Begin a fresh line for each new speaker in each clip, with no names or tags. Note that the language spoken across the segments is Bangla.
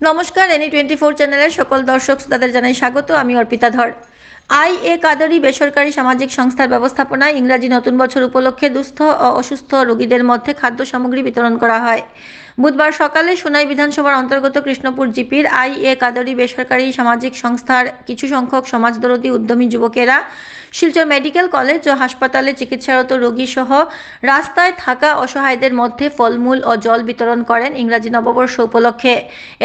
নমস্কার, এনি 24 চ্যানেলের সকল দর্শক শ্রোতাদের জানাই স্বাগত। আমি অর্পিতা ধর। আই.এ. কাদরি বেসরকারি সামাজিক সংস্থার ব্যবস্থাপনায় ইংরাজি নতুন বছর উপলক্ষে দুস্থ ও অসুস্থ রোগীদের মধ্যে খাদ্য সামগ্রী বিতরণ করা হয়। বুধবার সকালে সোনাই বিধানসভার অন্তর্গত কৃষ্ণপুর জিপির আই.এ. কাদরি বেসরকারি সামাজিক সংস্থার কিছু সংখ্যক সমাজদরদী উদ্যমী যুবকেরা শিলচর মেডিকেল কলেজ ও হাসপাতালে চিকিৎসারত রোগী সহ রাস্তায় থাকা অসহায়দের মধ্যে ফলমূল ও জল বিতরণ করেন ইংরাজি নববর্ষ উপলক্ষে।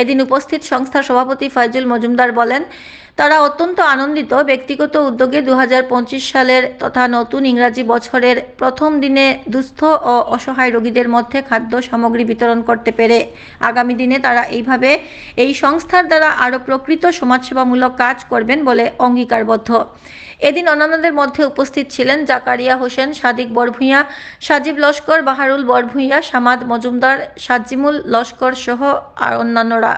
এদিন উপস্থিত সংস্থার সভাপতি ফয়জুল মজুমদার বলেন, তারা অত্যন্ত আনন্দিত ব্যক্তিগত উদ্যোগে 2025 সালের তথা নতুন ইংরাজি বছরের প্রথম দিনে দুস্থ ও অসহায় রোগীদের মধ্যে খাদ্য সামগ্রী বিতরণ করতে পেরে। আগামী দিনে তারা এইভাবে এই সংস্থার দ্বারা আরও প্রকৃত সমাজসেবামূলক কাজ করবেন বলে অঙ্গীকারবদ্ধ। এদিন অন্যান্যদের মধ্যে উপস্থিত ছিলেন জাকারিয়া হোসেন, সাদিক বরভূঁইয়া, সাজিব লস্কর, বাহারুল বরভূঁইয়া, সামাদ মজুমদার, সাজিমুল লস্কর সহ আর অন্যান্যরা।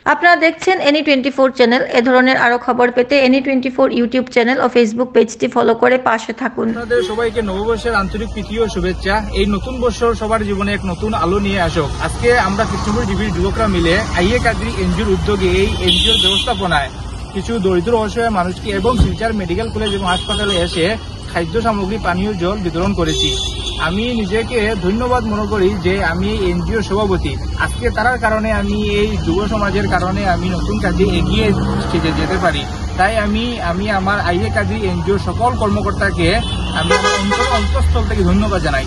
আপনারা দেখছেন এনি 24 চ্যানেল। এ ধরনের আরো খবর পেতে এনি 24 ইউটিউব চ্যানেল ও ফেসবুক পেজটি ফলো করে পাশে থাকুন।
আপনাদের সবাইকে নববর্ষের আন্তরিক প্রীতি ও শুভেচ্ছা। এই নতুন বছর সবার জীবনে এক নতুন আলো নিয়ে আসুক। আজকে আমরা কৃষ্ণপুর জিবির যুবকরা মিলে আই.এ. কাদরি এনজিওর উদ্যোগে এই এনজিওর ব্যবস্থাপনায় কিছু দরিদ্র অসহায় মানুষকে এবং শিলচর মেডিকেল কলেজ এবং হাসপাতালে এসে খাদ্য সামগ্রী, পানীয় জল বিতরণ করেছি। আমি নিজেকে ধন্যবাদ মনে করি যে আমি এই এনজিওর সভাপতি। আজকে তার কারণে আমি এই যুব সমাজের কারণে আমি নতুন কাজে এগিয়ে যেতে পারি। তাই আমি আমার আই.এ. কাদরি এনজিওর সকল কর্মকর্তাকে আমি অন্তঃস্থল থেকে ধন্যবাদ জানাই।